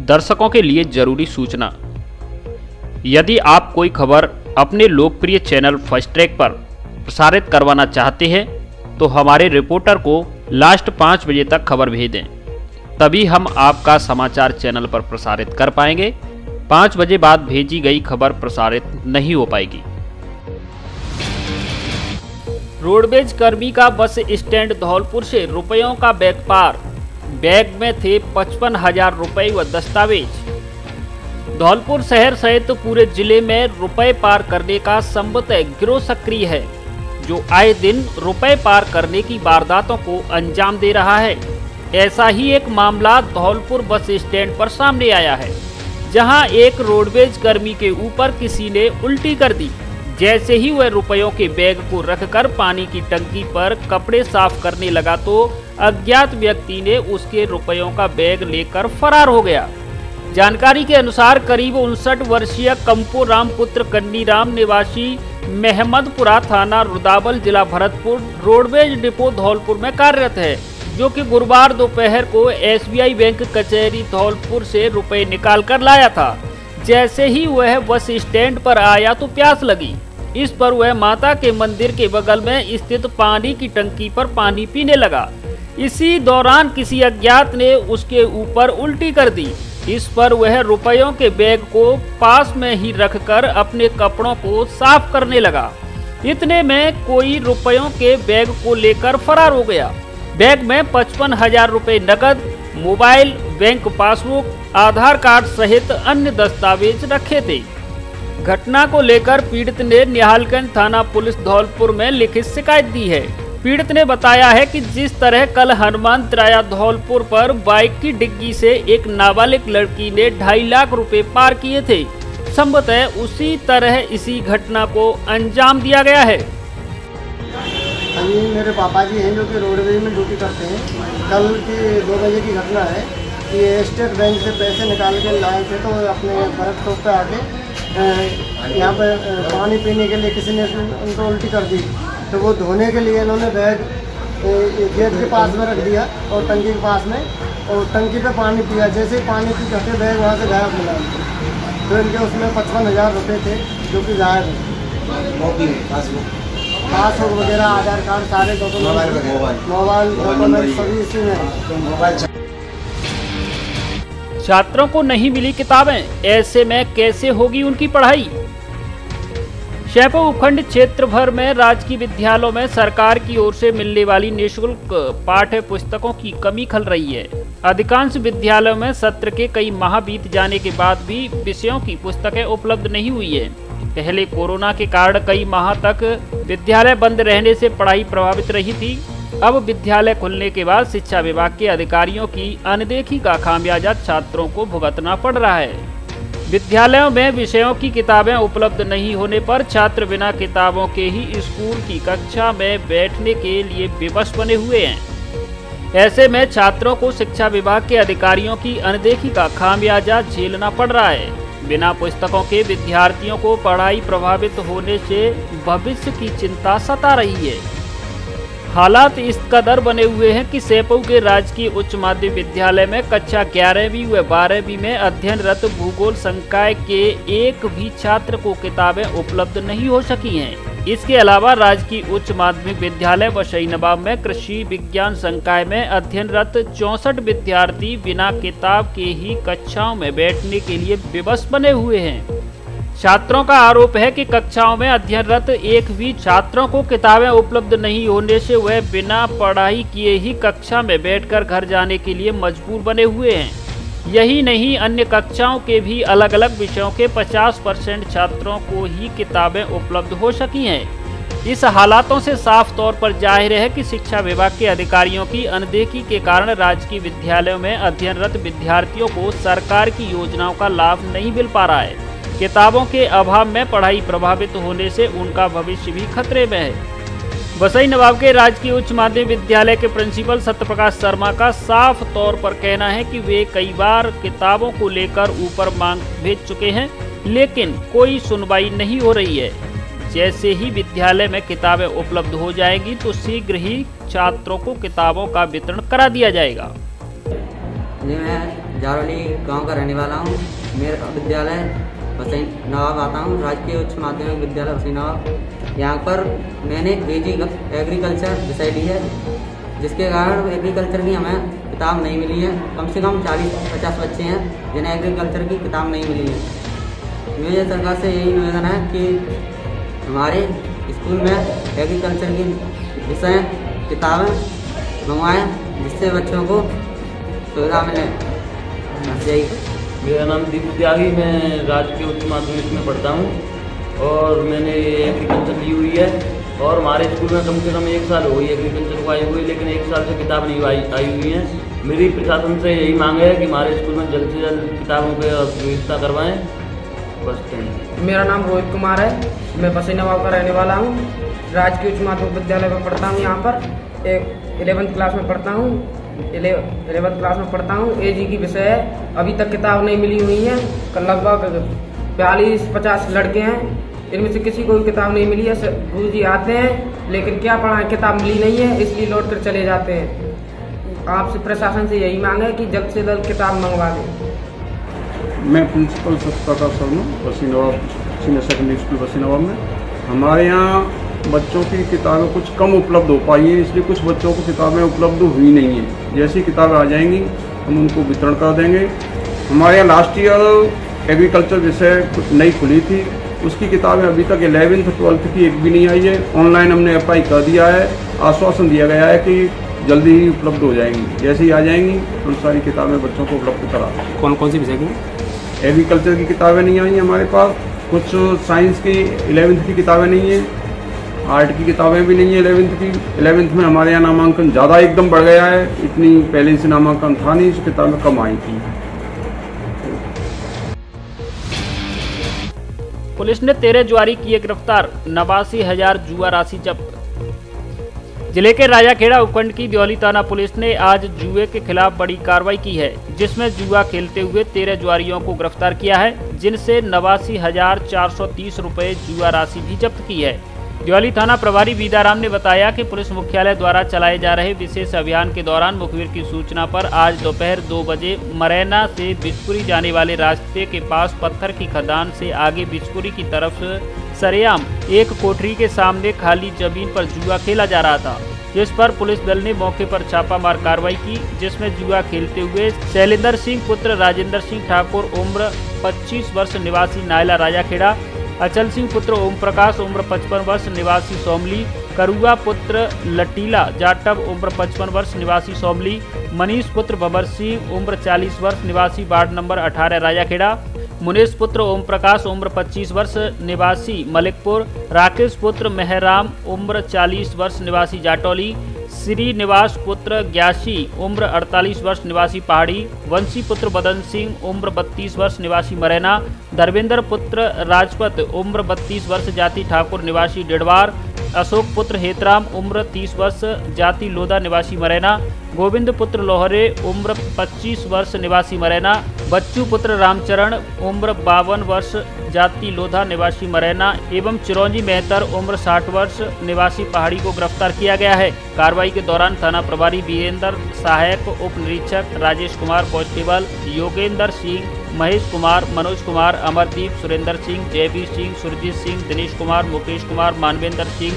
दर्शकों के लिए जरूरी सूचना। यदि आप कोई खबर अपने लोकप्रिय चैनल फर्स्ट ट्रैक पर प्रसारित करवाना चाहते हैं तो हमारे रिपोर्टर को लास्ट 5 बजे तक खबर भेज दें, तभी हम आपका समाचार चैनल पर प्रसारित कर पाएंगे। 5 बजे बाद भेजी गई खबर प्रसारित नहीं हो पाएगी। रोडवेज कर्मी का बस स्टैंड धौलपुर से रुपयों का बैग पार। बैग में थे 55,000 रुपये व दस्तावेज। धौलपुर शहर सहित पूरे जिले में रुपए पार करने का संभवतः गिरोह सक्रिय है, जो आए दिन रुपए पार करने की वारदातों को अंजाम दे रहा है। ऐसा ही एक मामला धौलपुर बस स्टैंड पर सामने आया है, जहां एक रोडवेज कर्मी के ऊपर किसी ने उल्टी कर दी। जैसे ही वह रुपयों के बैग को रखकर पानी की टंकी पर कपड़े साफ करने लगा तो अज्ञात व्यक्ति ने उसके रुपयों का बैग लेकर फरार हो गया। जानकारी के अनुसार करीब 59 वर्षीय कंपो राम पुत्र कन्नी राम निवासी महमदपुरा थाना रुदावल जिला भरतपुर रोडवेज डिपो धौलपुर में कार्यरत है, जो कि गुरुवार दोपहर को SBI बैंक कचहरी धौलपुर से रुपए निकाल कर लाया था। जैसे ही वह बस स्टैंड पर आया तो प्यास लगी। इस पर वह माता के मंदिर के बगल में स्थित पानी की टंकी पर पानी पीने लगा। इसी दौरान किसी अज्ञात ने उसके ऊपर उल्टी कर दी। इस पर वह रुपयों के बैग को पास में ही रखकर अपने कपड़ों को साफ करने लगा। इतने में कोई रुपयों के बैग को लेकर फरार हो गया। बैग में 55,000 रुपये नकद, मोबाइल, बैंक पासबुक, आधार कार्ड सहित अन्य दस्तावेज रखे थे। घटना को लेकर पीड़ित ने निहालगंज थाना पुलिस धौलपुर में लिखित शिकायत दी है। पीड़ित ने बताया है कि जिस तरह कल हनुमान त्राया धौलपुर पर बाइक की डिग्गी से एक नाबालिग लड़की ने 2.5 लाख रुपए पार किए थे, संभवतः उसी तरह इसी घटना को अंजाम दिया गया है। मेरे पापा जी हैं जो कि रोडवेज में ड्यूटी करते हैं। कल की 2 बजे की घटना है कि स्टेट बैंक से पैसे निकाल के लाए थे, तो अपने भरत चौक पे आके यहाँ पे पानी पीने के लिए किसी ने उनको उल्टी कर दी, तो वो धोने के लिए इन्होंने बैग गेट के पास में रख दिया और टंकी के पास में, और टंकी पे पानी पिया। जैसे ही पानी पी करके बैग वहाँ से गायब मिला, तो इनके उसमें 55,000 रुपये थे जो कि गायब है। पासबुक वगैरह, आधार कार्ड, सारे डॉक्यूमेंट, मोबाइल डॉक्यूमेंट सभी इसी में। छात्रों को नहीं मिली किताबें, ऐसे में कैसे होगी उनकी पढ़ाई। शहपुर उपखंड क्षेत्र भर में राजकीय विद्यालयों में सरकार की ओर से मिलने वाली निःशुल्क पाठ्य पुस्तकों की कमी खल रही है। अधिकांश विद्यालयों में सत्र के कई माह बीत जाने के बाद भी विषयों की पुस्तकें उपलब्ध नहीं हुई है। पहले कोरोना के कारण कई माह तक विद्यालय बंद रहने से पढ़ाई प्रभावित रही थी। अब विद्यालय खुलने के बाद शिक्षा विभाग के अधिकारियों की अनदेखी का खामियाजा छात्रों को भुगतना पड़ रहा है। विद्यालयों में विषयों की किताबें उपलब्ध नहीं होने पर छात्र बिना किताबों के ही स्कूल की कक्षा में बैठने के लिए विवश बने हुए हैं। ऐसे में छात्रों को शिक्षा विभाग के अधिकारियों की अनदेखी का खामियाजा झेलना पड़ रहा है। बिना पुस्तकों के विद्यार्थियों को पढ़ाई प्रभावित होने से भविष्य की चिंता सता रही है। हालात इस कदर बने हुए हैं कि शहपुर के राजकीय उच्च माध्यमिक विद्यालय में कक्षा 11वीं व 12वीं में अध्ययनरत भूगोल संकाय के एक भी छात्र को किताबें उपलब्ध नहीं हो सकी हैं। इसके अलावा राजकीय उच्च माध्यमिक विद्यालय वसई-नवाब में कृषि विज्ञान संकाय में अध्ययनरत 64 विद्यार्थी बिना किताब के ही कक्षाओं में बैठने के लिए विवश बने हुए हैं। छात्रों का आरोप है कि कक्षाओं में अध्ययनरत एक भी छात्रों को किताबें उपलब्ध नहीं होने से वह बिना पढ़ाई किए ही कक्षा में बैठकर घर जाने के लिए मजबूर बने हुए हैं। यही नहीं, अन्य कक्षाओं के भी अलग अलग विषयों के 50% छात्रों को ही किताबें उपलब्ध हो सकी हैं। इस हालातों से साफ तौर पर जाहिर है कि शिक्षा विभाग के अधिकारियों की अनदेखी के कारण राजकीय विद्यालयों में अध्ययनरत विद्यार्थियों को सरकार की योजनाओं का लाभ नहीं मिल पा रहा है। किताबों के अभाव में पढ़ाई प्रभावित होने से उनका भविष्य भी खतरे में है। वसई-नवाब के राजकीय उच्च माध्यमिक विद्यालय के प्रिंसिपल सत्यप्रकाश शर्मा का साफ तौर पर कहना है कि वे कई बार किताबों को लेकर ऊपर मांग भेज चुके हैं, लेकिन कोई सुनवाई नहीं हो रही है। जैसे ही विद्यालय में किताबें उपलब्ध हो जाएगी तो शीघ्र ही छात्रों को किताबों का वितरण करा दिया जाएगा। मैं जारौली गांव का रहने वाला हूं। मेरा विद्यालय बसई नवाब आता हूं, राजकीय उच्च माध्यमिक विद्यालय बसई नवाब। यहां पर मैंने एजी एग्रीकल्चर विषय ली है, जिसके कारण एग्रीकल्चर की हमें किताब नहीं मिली है। कम से कम 40-50 बच्चे हैं जिन्हें एग्रीकल्चर की किताब नहीं मिली है। मेरे सरकार से यही निवेदन है कि हमारे स्कूल में एग्रीकल्चर की विषय किताबें मंगवाएं, जिससे बच्चों को सुविधा मिले। मेरा नाम दीपू त्यागी, मैं राजकीय उच्च माध्यमिक में पढ़ता हूँ और मैंने एग्रीकल्चर ली हुई है। और हमारे स्कूल में कम से कम 1 साल हो गई एग्रीकल्चर को आई हुई, लेकिन 1 साल से किताब नहीं आई हुई है। मेरी प्रशासन से यही मांग है कि हमारे स्कूल में जल्द से जल्द किताबों की व्यवस्था करवाएँ। बस मेरा नाम रोहित कुमार है, मैं बसई नवाब का रहने वाला हूँ। राजकीय उच्च माध्यमिक विद्यालय में पढ़ता हूँ। यहाँ पर 11वीं क्लास में पढ़ता हूँ। 11वीं क्लास में पढ़ता हूँ। एजी की विषय है, अभी तक किताब नहीं मिली हुई है। लगभग 40-50 लड़के हैं, इनमें से किसी को भी किताब नहीं मिली है। गुरुजी आते हैं लेकिन क्या पढ़ाएं, किताब मिली नहीं है, इसलिए लौट कर चले जाते हैं। आपसे प्रशासन से यही मांग है कि जल्द से जल्द किताब मंगवा दें। मैं प्रिंसिपल सत्यप्रकाश शर्मा, बसई नवाब सीनियर सेकेंडरी स्कूल बसई नवाब में। हमारे यहाँ बच्चों की किताबें कुछ कम उपलब्ध हो पाई हैं, इसलिए कुछ बच्चों को किताबें उपलब्ध हुई नहीं हैं। जैसी किताबें आ जाएंगी हम उनको वितरण कर देंगे। हमारे यहाँ लास्ट ईयर एग्रीकल्चर विषय नई खुली थी, उसकी किताबें अभी तक 11th 12th की एक भी नहीं आई है। ऑनलाइन हमने अप्लाई कर दिया है, आश्वासन दिया गया है कि जल्दी ही उपलब्ध हो जाएंगी। जैसे ही आ जाएंगी उन सारी किताबें बच्चों को उपलब्ध करा। कौन कौन सी विषय की? एग्रीकल्चर की किताबें नहीं आई हमारे पास, कुछ साइंस की 11th की किताबें नहीं है, आर्ट की किताबें भी नहीं है 11th की। 11th में हमारे यहाँ नामांकन ज़्यादा एकदम बढ़ गया है, इतनी पहले से नामांकन था नहीं, इस किताबें कम आई थी। पुलिस ने 13 जुआरी किए गिरफ्तार, 89,000 जुआ राशि जब्त। जिले के राजाखेड़ा उपखंड की द्योली थाना पुलिस ने आज जुए के खिलाफ बड़ी कार्रवाई की है, जिसमें जुआ खेलते हुए 13 जुआरियों को गिरफ्तार किया है, जिनसे 89,430 रुपये जुआ राशि भी जब्त की है। द्योली थाना प्रभारी बीदाराम ने बताया कि पुलिस मुख्यालय द्वारा चलाए जा रहे विशेष अभियान के दौरान मुखबिर की सूचना पर आज दोपहर 2 बजे मरैना से बिचपुरी जाने वाले रास्ते के पास पत्थर की खदान से आगे बिचपुरी की तरफ सरेआम एक कोठरी के सामने खाली जमीन पर जुआ खेला जा रहा था, जिस पर पुलिस दल ने मौके पर छापामार कार्रवाई की, जिसमें जुआ खेलते हुए शैलेंद्र सिंह पुत्र राजेंद्र सिंह ठाकुर उम्र 25 वर्ष निवासी नायला राजाखेड़ा, अचल सिंह पुत्र ओम प्रकाश उम्र 55 वर्ष निवासी सोमली, करुआ पुत्र लटीला जाटव उम्र 55 वर्ष निवासी सोमली, मनीष पुत्र बबर सिंह उम्र 40 वर्ष निवासी वार्ड नंबर 18 राजाखेड़ा, मुनेश पुत्र ओम प्रकाश उम्र 25 वर्ष निवासी मलिकपुर, राकेश पुत्र मेहराम उम्र 40 वर्ष निवासी जाटौली, श्रीनिवास पुत्र ग्यासी उम्र 48 वर्ष निवासी पहाड़ी, वंशी पुत्र बदन सिंह उम्र 32 वर्ष निवासी मरैना, धर्मेंद्र पुत्र राजपत उम्र 32 वर्ष जाति ठाकुर निवासी डिडवार, अशोक पुत्र हेतराम उम्र 30 वर्ष जाति लोधा निवासी मरैना, गोविंद पुत्र लोहरे उम्र 25 वर्ष निवासी मरैना, बच्चू पुत्र रामचरण उम्र 52 वर्ष जाति लोधा निवासी मरैना एवं चिरौंजी मेहतर उम्र 60 वर्ष निवासी पहाड़ी को गिरफ्तार किया गया है। कार्रवाई के दौरान थाना प्रभारी वीरेंद्र, सहायक उप निरीक्षक राजेश कुमार, कांस्टेबल योगेंद्र सिंह, महेश कुमार, मनोज कुमार, अमरदीप, सुरेंद्र सिंह, जयवीर सिंह, सुरजीत सिंह, दिनेश कुमार, मुकेश कुमार, मानवेंद्र सिंह,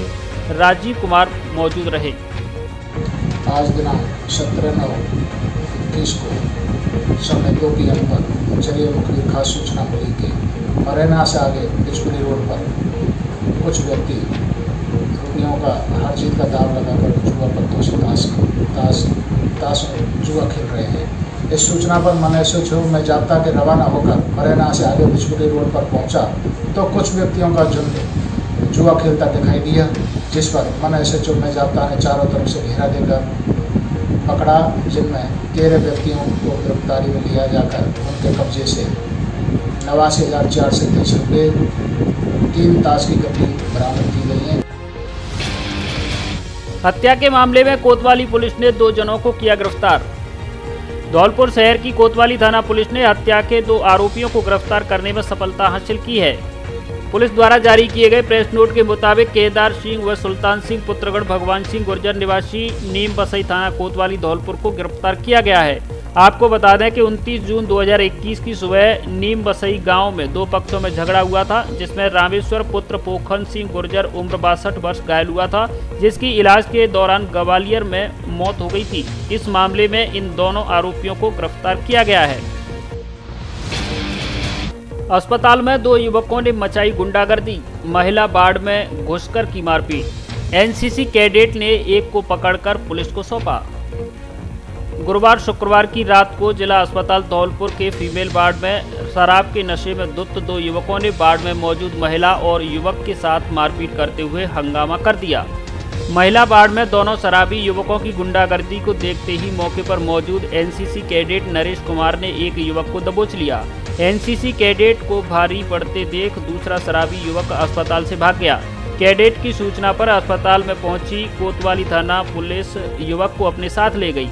राजीव कुमार मौजूद रहे। आज दिनांक 17/9/21 को समय 2 PM पर जरिए मुखबिर खास सूचना मिली कि मरैना से आगे बिचपुरी रोड पर कुछ व्यक्ति रुपयों का हर चीज़ का दाव लगाकर जुआ पत्तों से ताश जुआ खेल रहे हैं। इस सूचना पर मन SHO में जाब्ता के रवाना होकर मरैना से आगे बिचपुरी रोड पर पहुंचा तो कुछ व्यक्तियों का झुंड जुआ खेलता दिखाई दिया, जिस पर मन SHO में जाब्ता ने चारों तरफ से घेरा देकर पकड़ा, जिनमें 13 व्यक्तियों को गिरफ्तारी में लिया जाकर उनके कब्जे से 89,430 रुपये, 3 ताश की गड्डी बरामद की गई है। हत्या के मामले में कोतवाली पुलिस ने 2 जनों को किया गिरफ्तार। धौलपुर शहर की कोतवाली थाना पुलिस ने हत्या के 2 आरोपियों को गिरफ्तार करने में सफलता हासिल की है। पुलिस द्वारा जारी किए गए प्रेस नोट के मुताबिक केदार सिंह व सुल्तान सिंह पुत्रगढ़ भगवान सिंह गुर्जर निवासी नीम बसई थाना कोतवाली धौलपुर को गिरफ्तार किया गया है। आपको बता दें कि 29 जून 2021 की सुबह नीम बसई गांव में दो पक्षों में झगड़ा हुआ था, जिसमें रामेश्वर पुत्र पोखन सिंह गुर्जर उम्र 62 वर्ष घायल हुआ था, जिसकी इलाज के दौरान ग्वालियर में मौत हो गई थी। इस मामले में इन दोनों आरोपियों को गिरफ्तार किया गया है। अस्पताल में दो युवकों ने मचाई गुंडागर्दी, महिला वार्ड में घुसकर की मारपीट। एनसीसी कैडेट ने एक को पकड़कर पुलिस को सौंपा। गुरुवार शुक्रवार की रात को जिला अस्पताल धौलपुर के फीमेल वार्ड में शराब के नशे में धुत दो युवकों ने वार्ड में मौजूद महिला और युवक के साथ मारपीट करते हुए हंगामा कर दिया। महिला वार्ड में दोनों शराबी युवकों की गुंडागर्दी को देखते ही मौके पर मौजूद एनसीसी कैडेट नरेश कुमार ने एक युवक को दबोच लिया। एनसीसी कैडेट को भारी पड़ते देख दूसरा शराबी युवक अस्पताल से भाग गया। कैडेट की सूचना पर अस्पताल में पहुंची कोतवाली थाना पुलिस युवक को अपने साथ ले गई।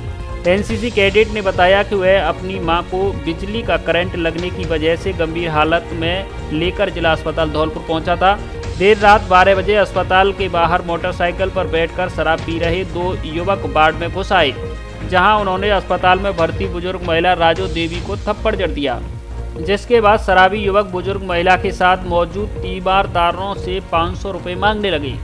एनसीसी कैडेट ने बताया कि वह अपनी मां को बिजली का करंट लगने की वजह से गंभीर हालत में लेकर जिला अस्पताल धौलपुर पहुंचा था। देर रात 12 बजे अस्पताल के बाहर मोटरसाइकिल पर बैठकर शराब पी रहे दो युवक वार्ड में घुस आए, जहां उन्होंने अस्पताल में भर्ती बुजुर्ग महिला राजो देवी को थप्पड़ जड़ दिया, जिसके बाद शराबी युवक बुजुर्ग महिला के साथ मौजूद तीमारदारों से 500 रुपये मांगने लगे।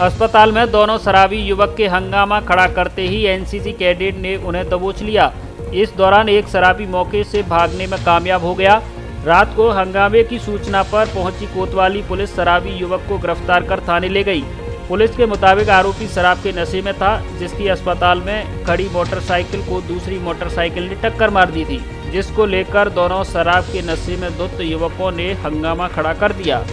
अस्पताल में दोनों शराबी युवक के हंगामा खड़ा करते ही एनसीसी कैडेट ने उन्हें दबोच लिया। इस दौरान एक शराबी मौके से भागने में कामयाब हो गया। रात को हंगामे की सूचना पर पहुंची कोतवाली पुलिस शराबी युवक को गिरफ्तार कर थाने ले गई। पुलिस के मुताबिक आरोपी शराब के नशे में था, जिसकी अस्पताल में खड़ी मोटरसाइकिल को दूसरी मोटरसाइकिल ने टक्कर मार दी थी, जिसको लेकर दोनों शराब के नशे में धुत युवकों ने हंगामा खड़ा कर दिया।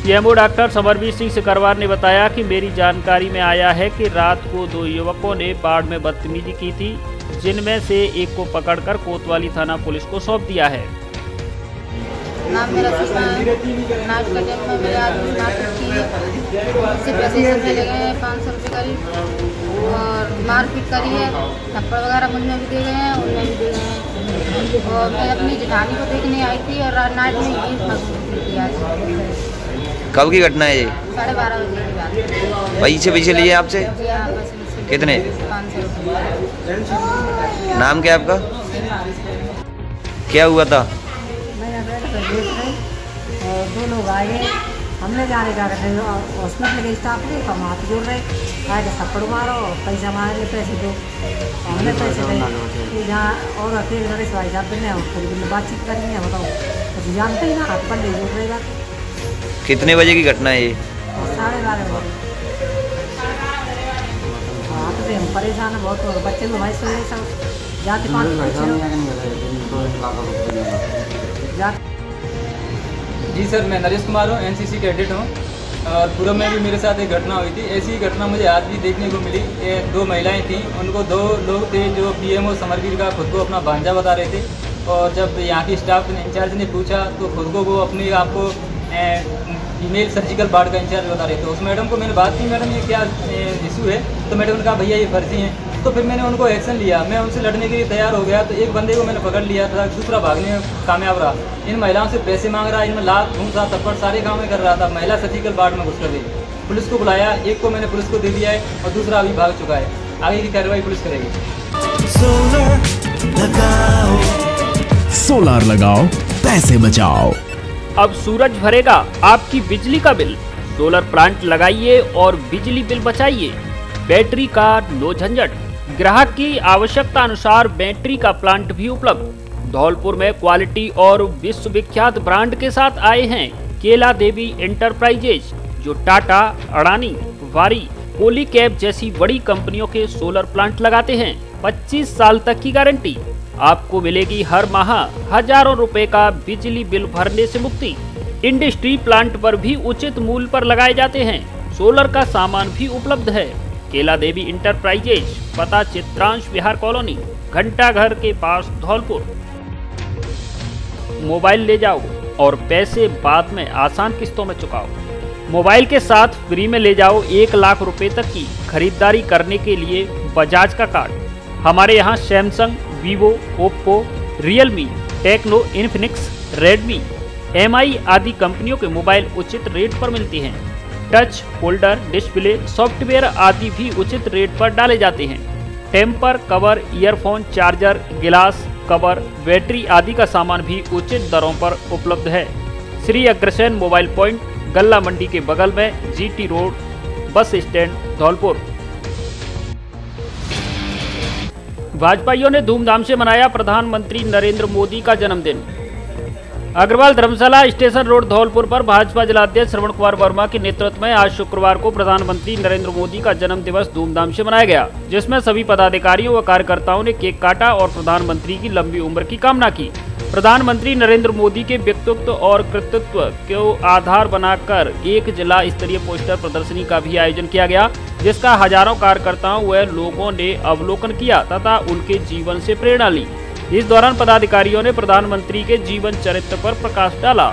पीएमओ डॉक्टर समरवीर सिंह सिकरवार ने बताया कि मेरी जानकारी में आया है कि रात को दो युवकों ने वार्ड में बदतमीजी की थी, जिनमें से एक को पकड़कर कोतवाली थाना पुलिस को सौंप दिया है। नाम मेरा सुषमा है। नाच का टाइम में मेरे आदमी मारपीट की है, उससे पैसे सब ले गए हैं 500 रुपये करीब, और मारपीट करी है। थप्पड़ वगैरह मुझमें भी दे गए हैं, उनमें भी दे गए हैं। और मैं अपनी जेठानी को देखने आई थी और नाइट में ये किया। कब की घटना है ये? 12:30 बजे की बात। पैसे लिए आपसे? कितने? 500 रुपये। नाम क्या आपका? क्या हुआ था? और दो लोग आए, हमने जाने जा रहे थे हॉस्पिटल के स्टाफ ने हम हाथ जोड़ रहे, आए थप्पड़ मारो पैसा मांगे, पैसे दो। हमने पैसे दे जहाँ और अकेले गणेश भाई साहब ने फिर बातचीत करेंगे, बताओ तो जानते ही ना, हाथ पर ले जोड़ रहेगा। कितने बजे की घटना है ये? 12:30 बजे। हाँ तो हम परेशान है बहुत, बच्चे लोग भाई सोए सब जाते जी सर, मैं नरेश कुमार हूँ, एनसीसी कैडेट हूँ। और पूरब में भी मेरे साथ एक घटना हुई थी। ऐसी घटना मुझे आज भी देखने को मिली। ये दो महिलाएं थीं, उनको दो लोग थे जो पीएमओ समरवीर का खुद को अपना भांजा बता रहे थे। और जब यहाँ की स्टाफ इंचार्ज ने पूछा तो खुद को वो अपने आप को फीमेल सर्जिकल वार्ड का इंचार्ज बता रहे थे। उस मैडम को मैंने बात की, मैडम ये क्या इशू है? तो मैडम ने कहा भैया ये फर्जी हैं। तो फिर मैंने उनको एक्शन लिया, मैं उनसे लड़ने के लिए तैयार हो गया। तो एक बंदे को मैंने पकड़ लिया था, दूसरा भागने में कामयाब रहा। इन महिलाओं से पैसे मांग रहा, इनमें लात घूसा थप्पड़ सारे काम में कर रहा था। महिला सर्जिकल वार्ड में घुस कर गई। पुलिस को बुलाया, एक को मैंने पुलिस को दे दिया है और दूसरा अभी भाग चुका है। आगे की कार्रवाई पुलिस करेगी। सोलर लगाओ, पैसे बचाओ। अब सूरज भरेगा आपकी बिजली का बिल। सोलर प्लांट लगाइए और बिजली बिल बचाइए। बैटरी का नो झंझट। ग्राहक की आवश्यकता अनुसार बैटरी का प्लांट भी उपलब्ध। धौलपुर में क्वालिटी और विश्वविख्यात ब्रांड के साथ आए हैं केला देवी एंटरप्राइजेज, जो टाटा, अडानी, वारी, पॉलीकैब जैसी बड़ी कंपनियों के सोलर प्लांट लगाते हैं। 25 साल तक की गारंटी। आपको मिलेगी हर माह हजारों रुपए का बिजली बिल भरने से मुक्ति। इंडस्ट्री प्लांट पर भी उचित मूल्य पर लगाए जाते हैं। सोलर का सामान भी उपलब्ध है। केला देवी इंटरप्राइजेज, पता चित्रांश विहार कॉलोनी, घंटा घर के पास, धौलपुर। मोबाइल ले जाओ और पैसे बाद में आसान किस्तों में चुकाओ। मोबाइल के साथ फ्री में ले जाओ 1 लाख रुपए तक की खरीदारी करने के लिए बजाज का कार्ड। हमारे यहाँ Samsung, Vivo, Oppo, Realme, Tecno, Infinix, Redmi, MI आदि कंपनियों के मोबाइल उचित रेट पर मिलते हैं। टच, होल्डर, डिस्प्ले, सॉफ्टवेयर आदि भी उचित रेट पर डाले जाते हैं। टेम्पर कवर, ईयरफोन, चार्जर, गिलास कवर, बैटरी आदि का सामान भी उचित दरों पर उपलब्ध है। श्री अग्रसेन मोबाइल पॉइंट, गल्ला मंडी के बगल में, GT road, bus stand, Dholpur. भाजपाइयों ने धूमधाम से मनाया प्रधानमंत्री नरेंद्र मोदी का जन्मदिन। अग्रवाल धर्मशाला स्टेशन रोड धौलपुर पर भाजपा जिलाध्यक्ष श्रवण कुमार वर्मा के नेतृत्व में आज शुक्रवार को प्रधानमंत्री नरेंद्र मोदी का जन्म दिवस धूमधाम से मनाया गया, जिसमें सभी पदाधिकारियों व कार्यकर्ताओं ने केक काटा और प्रधानमंत्री की लंबी उम्र की कामना की। प्रधानमंत्री नरेंद्र मोदी के व्यक्तित्व और कृतित्व को आधार बनाकर एक जिला स्तरीय पोस्टर प्रदर्शनी का भी आयोजन किया गया, जिसका हजारों कार्यकर्ताओं व लोगों ने अवलोकन किया तथा उनके जीवन से प्रेरणा ली। इस दौरान पदाधिकारियों ने प्रधानमंत्री के जीवन चरित्र पर प्रकाश डाला।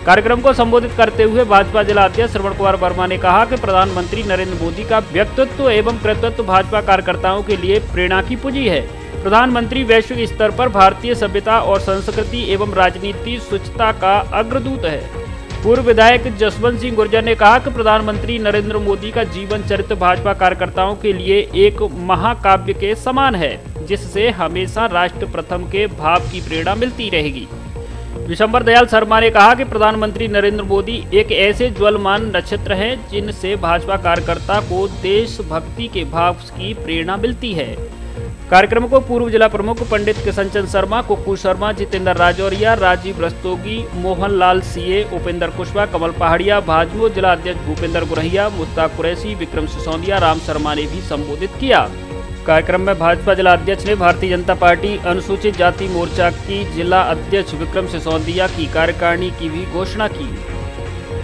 कार्यक्रम को संबोधित करते हुए भाजपा जिला अध्यक्ष श्रवण कुमार वर्मा ने कहा कि प्रधानमंत्री नरेंद्र मोदी का व्यक्तित्व एवं कृतित्व भाजपा कार्यकर्ताओं के लिए प्रेरणा की पूंजी है। प्रधानमंत्री वैश्विक स्तर पर भारतीय सभ्यता और संस्कृति एवं राजनीति स्वच्छता का अग्रदूत है। पूर्व विधायक जसवंत सिंह गुर्जर ने कहा कि प्रधानमंत्री नरेंद्र मोदी का जीवन चरित्र भाजपा कार्यकर्ताओं के लिए एक महाकाव्य के समान है, जिससे हमेशा राष्ट्र प्रथम के भाव की प्रेरणा मिलती रहेगी। विशंबर दयाल शर्मा ने कहा कि प्रधानमंत्री नरेंद्र मोदी एक ऐसे ज्वलमान नक्षत्र हैं जिनसे भाजपा कार्यकर्ता को देशभक्ति के भाव की प्रेरणा मिलती है। कार्यक्रम को पूर्व जिला प्रमुख पंडित किशन चंद शर्मा, कुक्कू शर्मा, जितेंद्र राजौरिया, राजीव रस्तोगी, मोहन लाल सीए, उपेंद्र कुशवाहा, कमल पहाड़िया, भाजपा जिला अध्यक्ष भूपेंद्र गुरहिया, मुश्ताक कुरैशी, विक्रम सिसोदिया, राम शर्मा ने भी संबोधित किया। कार्यक्रम में भाजपा जिला अध्यक्ष ने भारतीय जनता पार्टी अनुसूचित जाति मोर्चा की जिला अध्यक्ष विक्रम सिसोदिया की कार्यकारिणी की भी घोषणा की।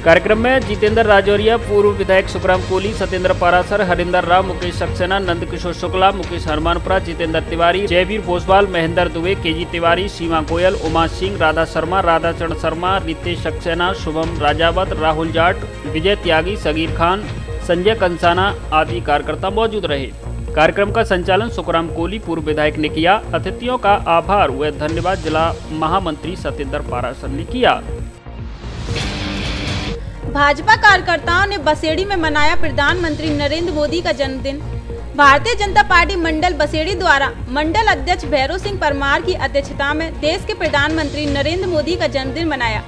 कार्यक्रम में जितेंद्र राजौरिया, पूर्व विधायक सुखराम कोहली, सत्येंद्र पारासर, हरिंदर राव, मुकेश सक्सेना, नंदकिशोर शुक्ला, मुकेश हनुमानपुरा, जितेंद्र तिवारी, जयवीर भोसवाल, महेंद्र दुबे, केजी तिवारी, सीमा गोयल, उमा सिंह, राधा शर्मा, राधाचरण शर्मा, रितेश सक्सेना, शुभम राजावत, राहुल जाट, विजय त्यागी, सगीर खान, संजय कंसाना आदि कार्यकर्ता मौजूद रहे। कार्यक्रम का संचालन सुखराम कोहली, पूर्व विधायक ने किया। अतिथियों का आभार व धन्यवाद जिला महामंत्री सत्येंद्र पारासर ने किया। भाजपा कार्यकर्ताओं ने बसेड़ी में मनाया प्रधानमंत्री नरेंद्र मोदी का जन्मदिन। भारतीय जनता पार्टी मंडल बसेड़ी द्वारा मंडल अध्यक्ष भैरव सिंह परमार की अध्यक्षता में देश के प्रधानमंत्री नरेंद्र मोदी का जन्मदिन मनाया।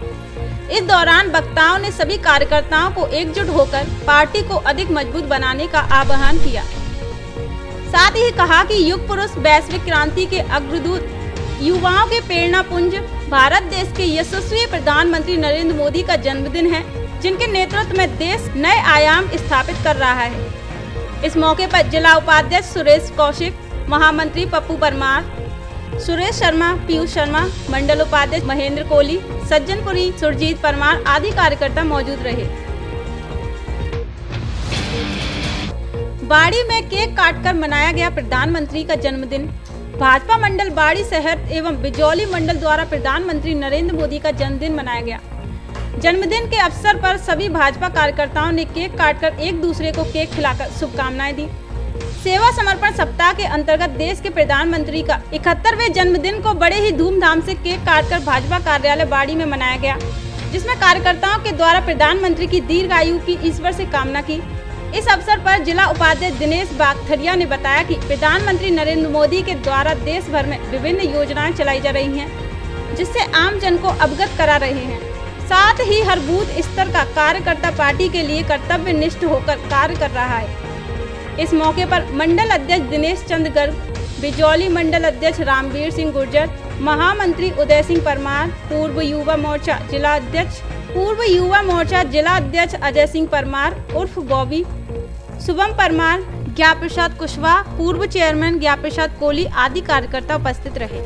इस दौरान वक्ताओं ने सभी कार्यकर्ताओं को एकजुट होकर पार्टी को अधिक मजबूत बनाने का आह्वान किया। साथ ही कहा कि युग पुरुष वैश्विक क्रांति के अग्रदूत, युवाओं के प्रेरणा पुंज भारत देश के यशस्वी प्रधानमंत्री नरेंद्र मोदी का जन्मदिन है, जिनके नेतृत्व में देश नए आयाम स्थापित कर रहा है। इस मौके पर जिला उपाध्यक्ष सुरेश कौशिक, महामंत्री पप्पू परमार, सुरेश शर्मा, पीयूष शर्मा, मंडल उपाध्यक्ष महेंद्र कोहली, सज्जनपुरी, सुरजीत परमार आदि कार्यकर्ता मौजूद रहे। बाड़ी में केक काटकर मनाया गया प्रधानमंत्री का जन्मदिन। भाजपा मंडल बाड़ी शहर एवं बिजौली मंडल द्वारा प्रधानमंत्री नरेंद्र मोदी का जन्मदिन मनाया गया। जन्मदिन के अवसर पर सभी भाजपा कार्यकर्ताओं ने केक काटकर एक दूसरे को केक खिलाकर शुभकामनाएं दी। सेवा समर्पण सप्ताह के अंतर्गत देश के प्रधानमंत्री का 71वें जन्मदिन को बड़े ही धूमधाम से केक काटकर भाजपा कार्यालय बाड़ी में मनाया गया, जिसमें कार्यकर्ताओं के द्वारा प्रधानमंत्री की दीर्घायु की ईश्वर से कामना की। इस अवसर पर जिला उपाध्यक्ष दिनेश बागथरिया ने बताया कि प्रधानमंत्री नरेंद्र मोदी के द्वारा देश भर में विभिन्न योजनाएं चलाई जा रही हैं, जिससे आम जन को अवगत करा रहे हैं। साथ ही हर बूथ स्तर का कार्यकर्ता पार्टी के लिए कर्तव्यनिष्ठ होकर कार्य कर रहा है। इस मौके पर मंडल अध्यक्ष दिनेश चंद्र गर्ग, बिजौली मंडल अध्यक्ष रामवीर सिंह गुर्जर, महामंत्री उदय सिंह परमार, पूर्व युवा मोर्चा जिला अध्यक्ष अजय सिंह परमार उर्फ बॉबी, शुभम परमार, ज्ञा प्रसाद कुशवाहा, पूर्व चेयरमैन ज्ञा प्रसाद कोहली आदि कार्यकर्ता उपस्थित रहे।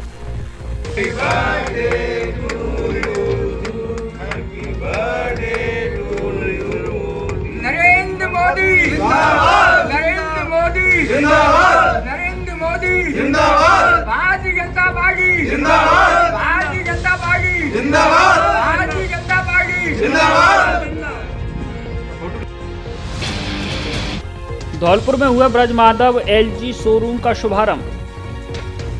नरेंद्र मोदी जिंदाबाद, नरेंद्र मोदी जिंदाबाद, नरेंद्र मोदी जिंदाबाद, भारतीय जनता पार्टी जिंदाबाद, भारतीय जनता पार्टी जिंदाबाद, भारतीय जनता पार्टी जिंदाबाद। धौलपुर में हुआ ब्रज माधव एलजी शोरूम का शुभारंभ।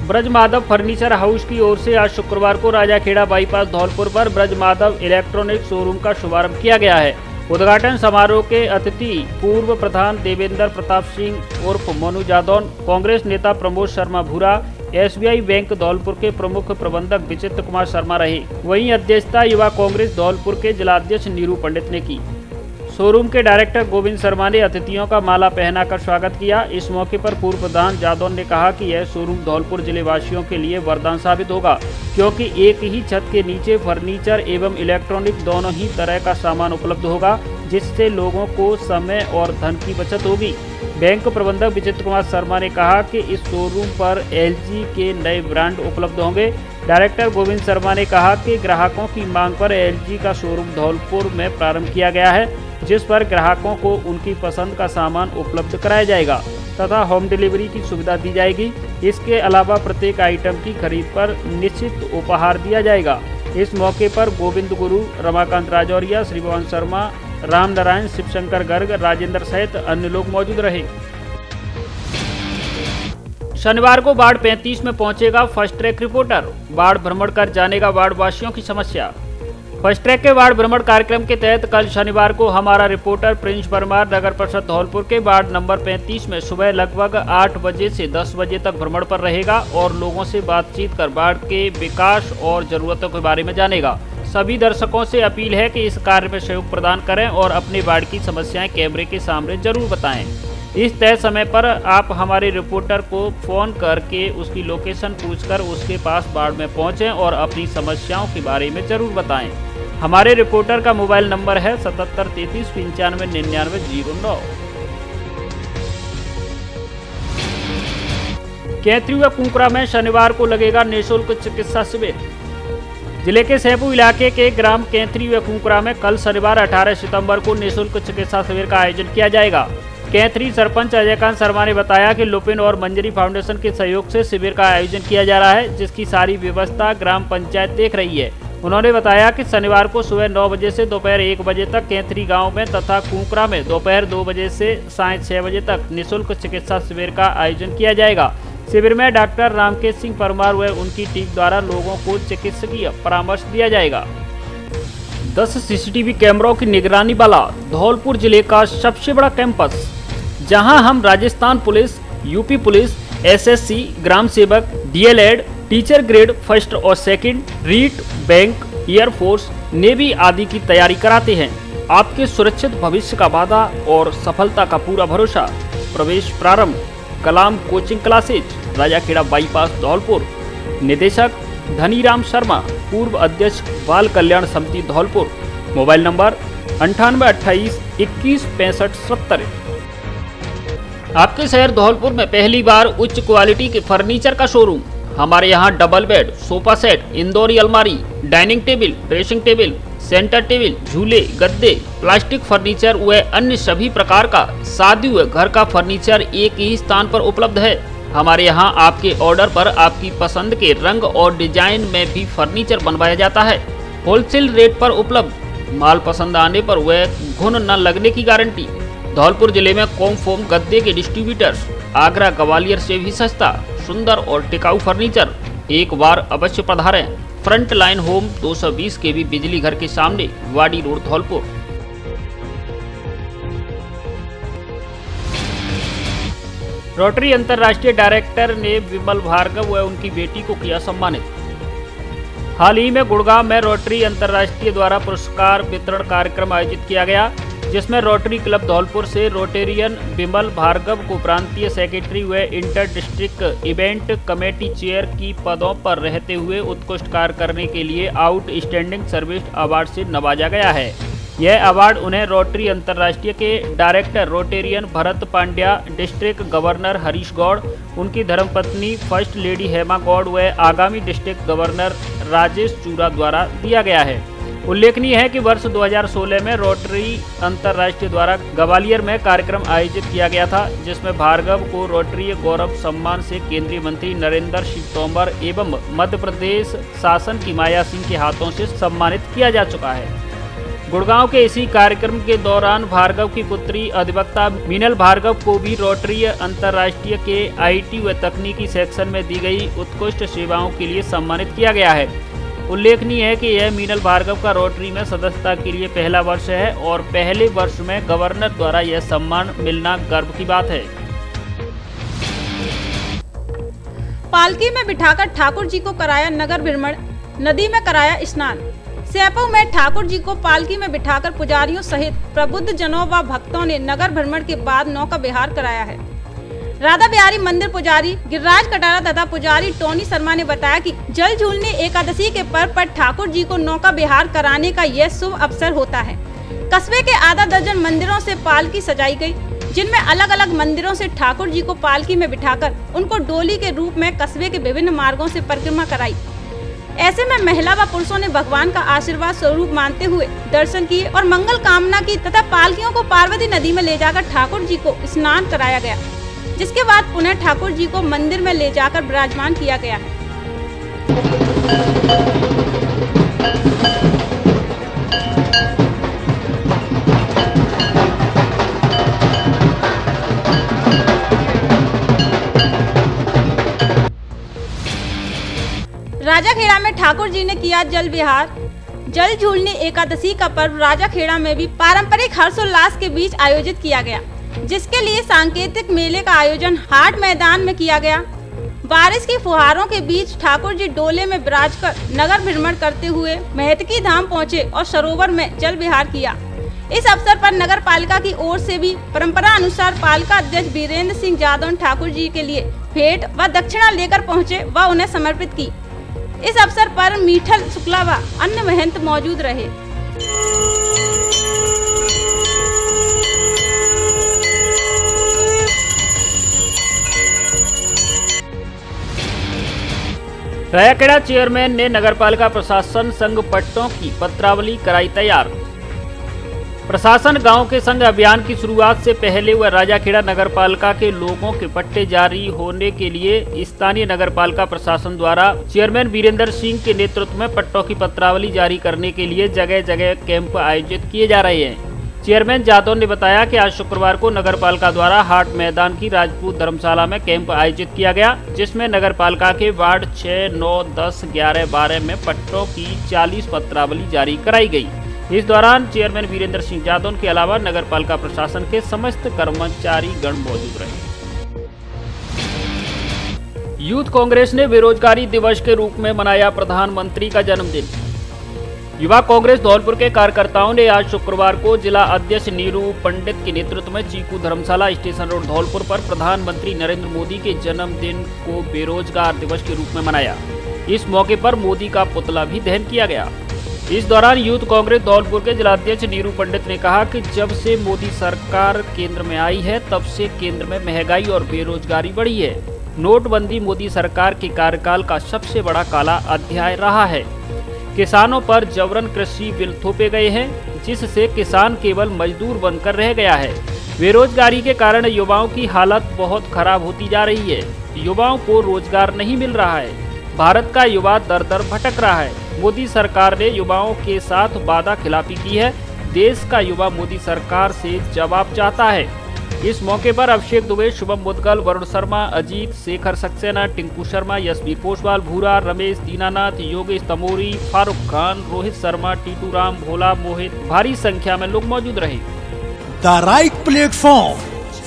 ब्रज माधव फर्नीचर हाउस की ओर से आज शुक्रवार को राजाखेड़ा बाईपास धौलपुर पर ब्रज माधव इलेक्ट्रॉनिक शोरूम का शुभारंभ किया गया है। उद्घाटन समारोह के अतिथि पूर्व प्रधान देवेंद्र प्रताप सिंह उर्फ मोनू जादौन, कांग्रेस नेता प्रमोद शर्मा भूरा, SBI बैंक धौलपुर के प्रमुख प्रबंधक विचित्र कुमार शर्मा रहे। वहीं अध्यक्षता युवा कांग्रेस धौलपुर के जिलाध्यक्ष नीरू पंडित ने की। शोरूम के डायरेक्टर गोविंद शर्मा ने अतिथियों का माला पहनाकर स्वागत किया। इस मौके पर पूर्व प्रधान जादौन ने कहा कि यह शोरूम धौलपुर जिले वासियों के लिए वरदान साबित होगा, क्योंकि एक ही छत के नीचे फर्नीचर एवं इलेक्ट्रॉनिक दोनों ही तरह का सामान उपलब्ध होगा, जिससे लोगों को समय और धन की बचत होगी। बैंक प्रबंधक विचित्र कुमार शर्मा ने कहा कि इस शोरूम पर LG के नए ब्रांड उपलब्ध होंगे। डायरेक्टर गोविंद शर्मा ने कहा कि ग्राहकों की मांग पर LG का शोरूम धौलपुर में प्रारंभ किया गया है, जिस पर ग्राहकों को उनकी पसंद का सामान उपलब्ध कराया जाएगा तथा होम डिलीवरी की सुविधा दी जाएगी। इसके अलावा प्रत्येक आइटम की खरीद पर निश्चित उपहार दिया जाएगा। इस मौके पर गोविंद गुरु, रमाकांत राजौरिया, श्रीभवन शर्मा, राम नारायण, शिवशंकर गर्ग, राजेंद्र सहित अन्य लोग मौजूद रहे। शनिवार को वार्ड 35 में पहुंचेगा फास्ट ट्रैक रिपोर्टर। वार्ड भ्रमण कर जानेगा वार्ड वासियों की समस्या। फास्ट ट्रैक के वार्ड भ्रमण कार्यक्रम के तहत कल शनिवार को हमारा रिपोर्टर प्रिंस परमार नगर परिषद धौलपुर के वार्ड नंबर 35 में सुबह लगभग 8 बजे से 10 बजे तक भ्रमण पर रहेगा और लोगों से बातचीत कर वार्ड के विकास और जरूरतों के बारे में जानेगा। सभी दर्शकों से अपील है कि इस कार्य में सहयोग प्रदान करें और अपने वार्ड की समस्याएं कैमरे के सामने जरूर बताएं। इस तय समय पर आप हमारे रिपोर्टर को फोन करके उसकी लोकेशन पूछकर उसके पास वार्ड में पहुंचें और अपनी समस्याओं के बारे में जरूर बताएं। हमारे रिपोर्टर का मोबाइल नंबर है 77 33 95 99 09। कैथरी व कुंकरा में शनिवार को लगेगा निःशुल्क चिकित्सा शिविर। जिले के सैपू इलाके के ग्राम कैथरी व कुंकरा में कल शनिवार 18 सितंबर को निःशुल्क चिकित्सा शिविर का आयोजन किया जाएगा। कैथरी सरपंच अजयकांत शर्मा ने बताया कि लुपिन और मंजरी फाउंडेशन के सहयोग से शिविर का आयोजन किया जा रहा है, जिसकी सारी व्यवस्था ग्राम पंचायत देख रही है। उन्होंने बताया कि शनिवार को सुबह 9 बजे से दोपहर 1 बजे तक कैथरी गांव में तथा कुंकरा में दोपहर 2 बजे से सायं 6 बजे तक निःशुल्क चिकित्सा शिविर का आयोजन किया जाएगा। शिविर में डॉक्टर रामकेश सिंह परमार व उनकी टीम द्वारा लोगों को चिकित्सकीय परामर्श दिया जाएगा। 10 CCTV कैमरों की निगरानी वाला धौलपुर जिले का सबसे बड़ा कैंपस, जहां हम Rajasthan police, UP police, SSC, ग्राम सेवक, DLED, टीचर ग्रेड 1 और 2, रीट, बैंक, एयरफोर्स, नेवी आदि की तैयारी कराते हैं। आपके सुरक्षित भविष्य का वादा और सफलता का पूरा भरोसा। प्रवेश प्रारंभ। Kalam coaching classes, Rajakhera bypass Dholpur. निदेशक धनीराम शर्मा, पूर्व अध्यक्ष बाल कल्याण समिति धौलपुर। Mobile number 9828 21 65 70। आपके शहर धौलपुर में पहली बार उच्च क्वालिटी के फर्नीचर का शोरूम। हमारे यहाँ double bed, sofa set, Indori अलमारी, dining table, dressing table, centre table, झूले, गद्दे, प्लास्टिक फर्नीचर व अन्य सभी प्रकार का शादी व घर का फर्नीचर एक ही स्थान पर उपलब्ध है। हमारे यहाँ आपके ऑर्डर पर आपकी पसंद के रंग और डिजाइन में भी फर्नीचर बनवाया जाता है। होलसेल रेट पर उपलब्ध। माल पसंद आने पर वह घुन न लगने की गारंटी। धौलपुर जिले में कॉमफोम गद्दे के डिस्ट्रीब्यूटर्स। आगरा ग्वालियर से भी सस्ता, सुंदर और टिकाऊ फर्नीचर। एक बार अवश्य पधारें। फ्रंट लाइन होम 220 kV बिजली घर के सामने, वाडी रोड धौलपुर। रोटरी अंतर्राष्ट्रीय डायरेक्टर ने विमल भार्गव व उनकी बेटी को किया सम्मानित। हाल ही में गुड़गांव में रोटरी अंतर्राष्ट्रीय द्वारा पुरस्कार वितरण कार्यक्रम आयोजित किया गया, जिसमें रोटरी क्लब धौलपुर से रोटेरियन विमल भार्गव को प्रांतीय सेक्रेटरी व inter district event committee chair की पदों पर रहते हुए उत्कृष्ट कार्य करने के लिए आउटस्टैंडिंग सर्विस अवार्ड से नवाजा गया है। यह अवार्ड उन्हें रोटरी अंतर्राष्ट्रीय के director Rotarian Bharat Pandya, district governor Harish Gaud, उनकी धर्मपत्नी फर्स्ट लेडी हेमा गौड़ व आगामी डिस्ट्रिक्ट गवर्नर राजेश चूरा द्वारा दिया गया है। उल्लेखनीय है कि वर्ष 2016 में रोटरी अंतर्राष्ट्रीय द्वारा ग्वालियर में कार्यक्रम आयोजित किया गया था, जिसमें भार्गव को रोटरी गौरव सम्मान से केंद्रीय मंत्री नरेंद्र सिंह तोमर एवं मध्य प्रदेश शासन की माया सिंह के हाथों से सम्मानित किया जा चुका है। गुड़गांव के इसी कार्यक्रम के दौरान भार्गव की पुत्री अधिवक्ता मीनल भार्गव को भी रोटरी अंतर्राष्ट्रीय के IT व तकनीकी सेक्शन में दी गई उत्कृष्ट सेवाओं के लिए सम्मानित किया गया है। उल्लेखनीय है कि यह मीनल भार्गव का रोटरी में सदस्यता के लिए पहला वर्ष है और पहले वर्ष में गवर्नर द्वारा यह सम्मान मिलना गर्व की बात है। पालकी में बिठाकर ठाकुर जी को कराया नगर भ्रमण, नदी में कराया स्नान। सेपऊ में ठाकुर जी को पालकी में बिठाकर पुजारियों सहित प्रबुद्ध जनों व भक्तों ने नगर भ्रमण के बाद नौका विहार कराया है। राधा बिहारी मंदिर पुजारी गिरिराज कटारा तथा पुजारी टोनी शर्मा ने बताया कि जल झूलने एकादशी के पर्व पर ठाकुर जी को नौका विहार कराने का यह शुभ अवसर होता है। कस्बे के आधा दर्जन मंदिरों से पालकी सजाई गई, जिनमें अलग अलग मंदिरों से ठाकुर जी को पालकी में बिठाकर उनको डोली के रूप में कस्बे के विभिन्न मार्गों से परिक्रमा कराई। ऐसे में महिला व पुरुषों ने भगवान का आशीर्वाद स्वरूप मानते हुए दर्शन किए और मंगल कामना की तथा पालकियों को पार्वती नदी में ले जाकर ठाकुर जी को स्नान कराया गया, जिसके बाद पुनः ठाकुर जी को मंदिर में ले जाकर विराजमान किया गया है। राजाखेड़ा में ठाकुर जी ने किया जल विहार। जल झूलने एकादशी का पर्व राजाखेड़ा में भी पारंपरिक हर्षोल्लास के बीच आयोजित किया गया, जिसके लिए सांकेतिक मेले का आयोजन हाट मैदान में किया गया। बारिश की फुहारों के बीच ठाकुर जी डोले में विराजकर नगर भ्रमण करते हुए मेहतकी धाम पहुंचे और सरोवर में जल विहार किया। इस अवसर पर नगर पालिका की ओर से भी परंपरा अनुसार पालिका अध्यक्ष वीरेंद्र सिंह यादव ने ठाकुर जी के लिए भेंट व दक्षिणा लेकर पहुंचे व उन्हें समर्पित की। इस अवसर पर मीठल शुक्ला व अन्य महंत मौजूद रहे। रायाखेड़ा चेयरमैन ने नगरपालिका प्रशासन संघ पट्टों की पत्रावली कराई तैयार। प्रशासन गांव के संघ अभियान की शुरुआत से पहले वह राजाखेड़ा नगरपालिका के लोगों के पट्टे जारी होने के लिए स्थानीय नगरपालिका प्रशासन द्वारा चेयरमैन वीरेंद्र सिंह के नेतृत्व में पट्टों की पत्रावली जारी करने के लिए जगह जगह कैंप आयोजित किए जा रहे हैं। चेयरमैन यादव ने बताया कि आज शुक्रवार को नगरपालिका द्वारा हाट मैदान की राजपूत धर्मशाला में कैंप आयोजित किया गया, जिसमें नगरपालिका के वार्ड 6, 9, 10, 11, 12 में पट्टों की 40 पत्रावली जारी कराई गई। इस दौरान चेयरमैन वीरेंद्र सिंह यादव के अलावा नगरपालिका प्रशासन के समस्त कर्मचारी गण मौजूद रहे। यूथ कांग्रेस ने बेरोजगारी दिवस के रूप में मनाया प्रधानमंत्री का जन्मदिन। युवा कांग्रेस धौलपुर के कार्यकर्ताओं ने आज शुक्रवार को जिला अध्यक्ष नीरू पंडित के नेतृत्व में चीकू धर्मशाला स्टेशन रोड धौलपुर पर प्रधानमंत्री नरेंद्र मोदी के जन्मदिन को बेरोजगार दिवस के रूप में मनाया। इस मौके पर मोदी का पुतला भी दहन किया गया। इस दौरान यूथ कांग्रेस धौलपुर के जिलाध्यक्ष नीरू पंडित ने कहा कि जब से मोदी सरकार केंद्र में आई है तब से केंद्र में महंगाई और बेरोजगारी बढ़ी है। नोटबंदी मोदी सरकार के कार्यकाल का सबसे बड़ा काला अध्याय रहा है। किसानों पर जबरन कृषि बिल थोपे गए हैं, जिससे किसान केवल मजदूर बनकर रह गया है। बेरोजगारी के कारण युवाओं की हालत बहुत खराब होती जा रही है। युवाओं को रोजगार नहीं मिल रहा है। भारत का युवा दर दर भटक रहा है। मोदी सरकार ने युवाओं के साथ वादा खिलाफी की है। देश का युवा मोदी सरकार से जवाब चाहता है। इस मौके पर अभिषेक दुबे, शुभम मुदगल, वरुण शर्मा, अजीत, शेखर सक्सेना, टिंकू शर्मा, यशवीर पोसवाल, भूरा, रमेश दीनानाथ, योगेश तमोरी, फारूक खान, रोहित शर्मा, टीटू राम, भोला, मोहित भारी संख्या में लोग मौजूद रहे। The right platform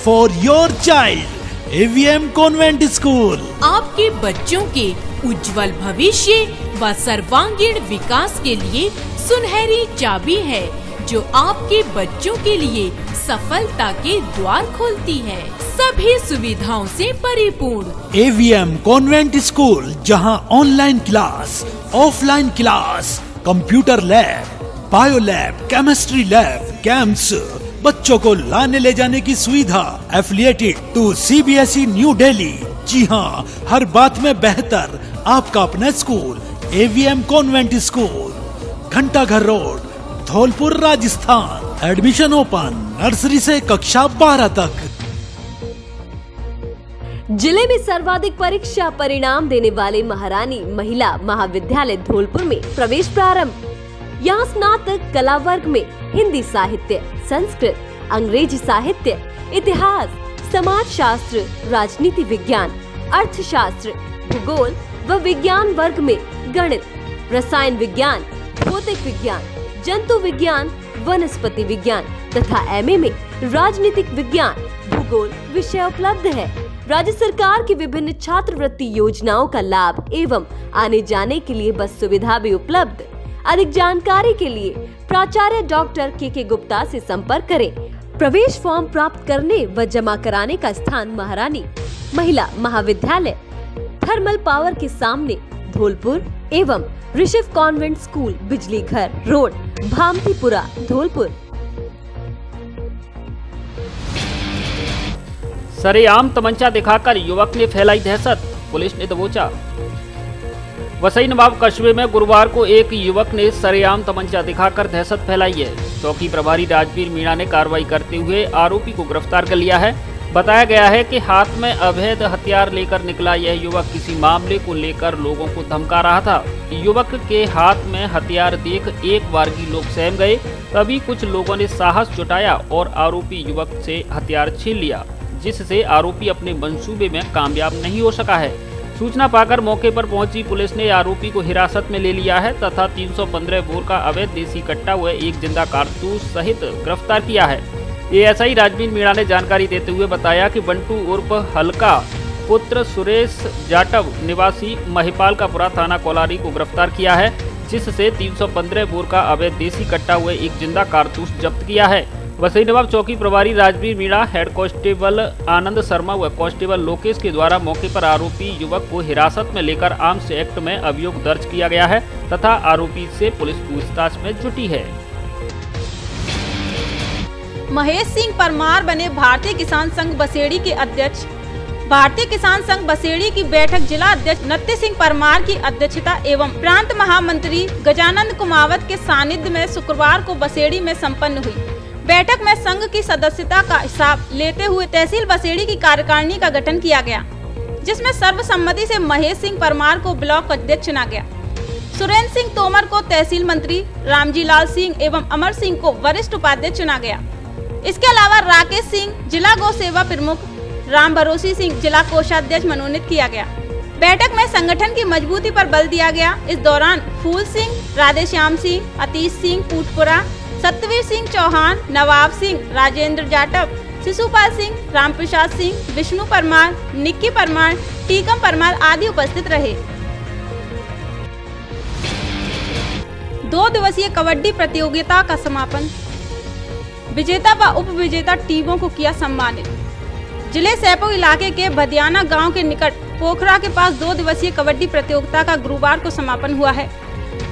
for your child, AVM convent school आपके बच्चों के उज्जवल भविष्य व सर्वांगीण विकास के लिए सुनहरी चाबी है, जो आपके बच्चों के लिए सफलता के द्वार खोलती है। सभी सुविधाओं से परिपूर्ण AVM कॉन्वेंट स्कूल, जहां online class, offline class, computer lab, bio lab, chemistry lab, campus, बच्चों को लाने ले जाने की सुविधा, affiliated to CBSE new Delhi. जी हाँ, हर बात में बेहतर आपका अपना school AVM convent school, Ghantaghar road, Dholpur, Rajasthan. Admission open, nursery से कक्षा 12 तक। जिले में सर्वाधिक परीक्षा परिणाम देने वाले महारानी महिला महाविद्यालय धौलपुर में प्रवेश प्रारंभ। यहाँ स्नातक कला वर्ग में हिंदी साहित्य, संस्कृत, अंग्रेजी साहित्य, इतिहास, समाज शास्त्र, राजनीति विज्ञान, अर्थशास्त्र, भूगोल व विज्ञान वर्ग में गणित, रसायन विज्ञान, भौतिक विज्ञान, जंतु विज्ञान, वनस्पति विज्ञान तथा MA में राजनीतिक विज्ञान, भूगोल विषय उपलब्ध है। राज्य सरकार की विभिन्न छात्रवृत्ति योजनाओं का लाभ एवं आने जाने के लिए बस सुविधा भी उपलब्ध। अधिक जानकारी के लिए प्राचार्य डॉक्टर KK गुप्ता से संपर्क करें। प्रवेश फॉर्म प्राप्त करने व जमा कराने का स्थान महारानी महिला महाविद्यालय, थर्मल पावर के सामने धौलपुर एवं ऋषभ कॉन्वेंट स्कूल, बिजली घर रोड, भामतीपुरा, धौलपुर। सरेआम तमंचा दिखाकर युवक ने फैलाई दहशत, पुलिस ने दबोचा। वसई नवाब कस्बे में गुरुवार को एक युवक ने सरेआम तमंचा दिखाकर दहशत फैलाई है। चौकी प्रभारी राजवीर मीणा ने कार्रवाई करते हुए आरोपी को गिरफ्तार कर लिया है। बताया गया है कि हाथ में अवैध हथियार लेकर निकला यह युवक किसी मामले को लेकर लोगों को धमका रहा था। युवक के हाथ में हथियार देख एक बारगी लोग सहम गए। तभी कुछ लोगों ने साहस जुटाया और आरोपी युवक से हथियार छीन लिया, जिससे आरोपी अपने मंसूबे में कामयाब नहीं हो सका है। सूचना पाकर मौके पर पहुंची पुलिस ने आरोपी को हिरासत में ले लिया है तथा 315 बोर का अवैध देसी कट्टा हुए एक जिंदा कारतूस सहित गिरफ्तार किया है। ASI राजवीर मीणा ने जानकारी देते हुए बताया कि बंटू उर्फ हल्का पुत्र सुरेश जाटव निवासी महिपालकापुरा थाना कोलारी को गिरफ्तार किया है, जिससे 315 बोर का अवैध देसी कट्टा हुए एक जिंदा कारतूस जब्त किया है। वसई नवाब चौकी प्रभारी राजवीर मीणा, हेड कांस्टेबल आनंद शर्मा व कांस्टेबल लोकेश के द्वारा मौके पर आरोपी युवक को हिरासत में लेकर आर्म्स एक्ट में अभियोग दर्ज किया गया है तथा आरोपी से पुलिस पूछताछ में जुटी है। महेश सिंह परमार बने भारतीय किसान संघ बसेड़ी के अध्यक्ष। भारतीय किसान संघ बसेड़ी की बैठक जिला अध्यक्ष नत्य सिंह परमार की अध्यक्षता एवं प्रांत महामंत्री गजानंद कुमावत के सानिध्य में शुक्रवार को बसेड़ी में संपन्न हुई। बैठक में संघ की सदस्यता का हिसाब लेते हुए तहसील बसेड़ी की कार्यकारिणी का गठन किया गया, जिसमें सर्वसम्मति से महेश सिंह परमार को ब्लॉक अध्यक्ष चुना गया। सुरेंद्र सिंह तोमर को तहसील मंत्री, रामजी लाल सिंह एवं अमर सिंह को वरिष्ठ उपाध्यक्ष चुना गया। इसके अलावा राकेश सिंह जिला गौ सेवा प्रमुख, राम भरोसी सिंह जिला कोषाध्यक्ष मनोनीत किया गया। बैठक में संगठन की मजबूती पर बल दिया गया। इस दौरान फूल सिंह, राधेश्याम सिंह, अतीश सिंह पूटपुरा, सत्यवीर सिंह चौहान, नवाब सिंह, राजेंद्र जाटव, शिशुपाल सिंह, रामप्रसाद सिंह, विष्णु परमार, निक्की परमार, टीकम परमार आदि उपस्थित रहे। 2 दिवसीय कबड्डी प्रतियोगिता का समापन। विजेता व उप विजेता टीमों को किया सम्मानित। जिले सैपो इलाके के भदियाना गांव के निकट पोखरा के पास 2 दिवसीय कबड्डी प्रतियोगिता का गुरुवार को समापन हुआ है।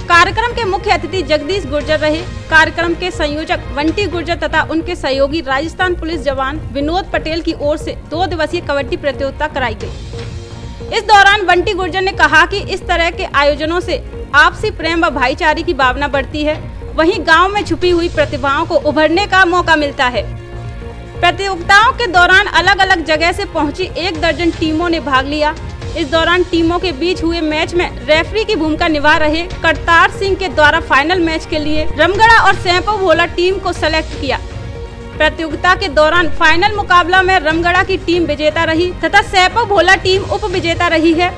कार्यक्रम के मुख्य अतिथि जगदीश गुर्जर रहे। कार्यक्रम के संयोजक बंटी गुर्जर तथा उनके सहयोगी राजस्थान पुलिस जवान विनोद पटेल की ओर से 2 दिवसीय कबड्डी प्रतियोगिता कराई गई। इस दौरान बंटी गुर्जर ने कहा कि इस तरह के आयोजनों से आपसी प्रेम व भाईचारे की भावना बढ़ती है, वहीं गांव में छुपी हुई प्रतिभाओं को उभरने का मौका मिलता है। प्रतियोगिताओं के दौरान अलग अलग जगह से पहुंची 1 दर्जन टीमों ने भाग लिया। इस दौरान टीमों के बीच हुए मैच में रेफरी की भूमिका निभा रहे करतार सिंह के द्वारा फाइनल मैच के लिए रमगढ़ा और सैंपो भोला टीम को सेलेक्ट किया। प्रतियोगिता के दौरान फाइनल मुकाबला में रमगढ़ा की टीम विजेता रही तथा सैंपो भोला टीम उप विजेता रही है।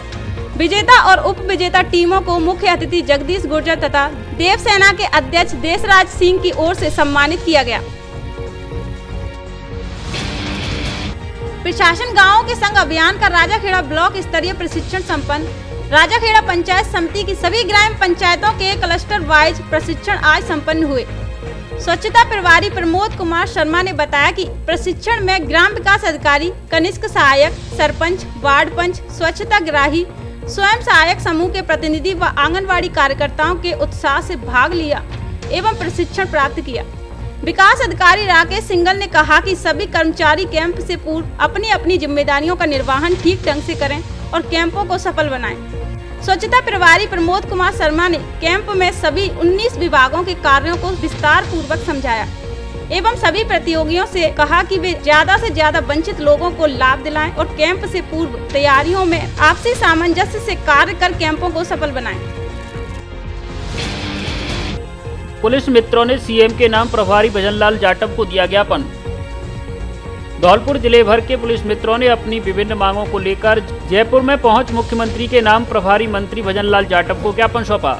विजेता और उप विजेता टीमों को मुख्य अतिथि जगदीश गुर्जर तथा देव सेना के अध्यक्ष देशराज सिंह की ओर से सम्मानित किया गया। प्रशासन गांवों के संग अभियान का राजाखेड़ा ब्लॉक स्तरीय प्रशिक्षण संपन्न। राजाखेड़ा पंचायत समिति की सभी ग्राम पंचायतों के क्लस्टर वाइज प्रशिक्षण आज संपन्न हुए। स्वच्छता प्रभारी प्रमोद कुमार शर्मा ने बताया कि प्रशिक्षण में ग्राम विकास अधिकारी, कनिष्ठ सहायक, सरपंच, वार्ड पंच, स्वच्छता ग्राही, स्वयं सहायक समूह के प्रतिनिधि व आंगनवाड़ी कार्यकर्ताओं के उत्साह से भाग लिया एवं प्रशिक्षण प्राप्त किया। विकास अधिकारी राकेश सिंगल ने कहा कि सभी कर्मचारी कैंप से पूर्व अपनी अपनी जिम्मेदारियों का निर्वहन ठीक ढंग से करें और कैंपों को सफल बनाएं। स्वच्छता प्रभारी प्रमोद कुमार शर्मा ने कैंप में सभी 19 विभागों के कार्यों को विस्तार पूर्वक समझाया एवं सभी प्रतियोगियों से कहा कि वे ज्यादा से ज्यादा वंचित लोगों को लाभ दिलाएं और कैंप से पूर्व तैयारियों में आपसी सामंजस्य से कार्य कर कैंपों को सफल बनाएं। पुलिस मित्रों ने सीएम के नाम प्रभारी भजनलाल जाटव को दिया ज्ञापन। धौलपुर जिले भर के पुलिस मित्रों ने अपनी विभिन्न मांगों को लेकर जयपुर में पहुंच मुख्यमंत्री के नाम प्रभारी मंत्री भजनलाल जाटव को ज्ञापन सौंपा।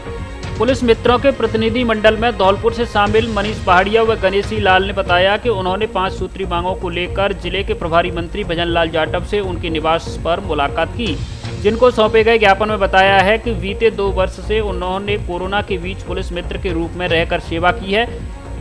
पुलिस मित्रों के प्रतिनिधि मंडल में धौलपुर से शामिल मनीष पहाड़िया व गणेशी लाल ने बताया कि उन्होंने 5 सूत्री मांगों को लेकर जिले के प्रभारी मंत्री भजन लाल जाटव से उनके निवास पर मुलाकात की, जिनको सौंपे गए ज्ञापन में बताया है कि बीते 2 वर्ष से उन्होंने कोरोना के बीच पुलिस मित्र के रूप में रहकर सेवा की है।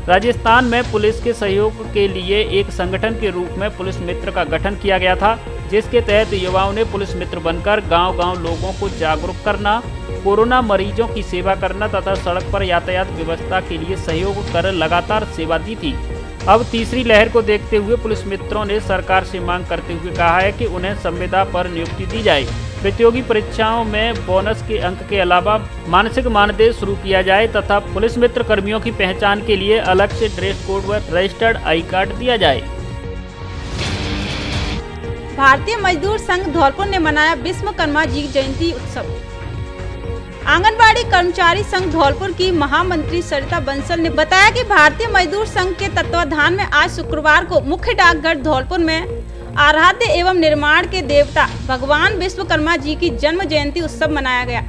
राजस्थान में पुलिस के सहयोग के लिए एक संगठन के रूप में पुलिस मित्र का गठन किया गया था, जिसके तहत युवाओं ने पुलिस मित्र बनकर गांव-गांव लोगों को जागरूक करना, कोरोना मरीजों की सेवा करना तथा सड़क पर यातायात व्यवस्था के लिए सहयोग कर लगातार सेवा दी थी। अब तीसरी लहर को देखते हुए पुलिस मित्रों ने सरकार से मांग करते हुए कहा है कि उन्हें संविदा पर नियुक्ति दी जाए, प्रतियोगी परीक्षाओं में बोनस के अंक के अलावा मानसिक मानदेय शुरू किया जाए तथा पुलिस मित्र कर्मियों की पहचान के लिए अलग से ड्रेस कोड व रजिस्टर्ड आई कार्ड दिया जाए। भारतीय मजदूर संघ धौलपुर ने मनाया विश्वकर्मा जी जयंती उत्सव। आंगनबाड़ी कर्मचारी संघ धौलपुर की महामंत्री सरिता बंसल ने बताया कि भारतीय मजदूर संघ के तत्वाधान में आज शुक्रवार को मुख्य डाकघर धौलपुर में आराध्य एवं निर्माण के देवता भगवान विश्वकर्मा जी की जन्म जयंती उत्सव मनाया गया।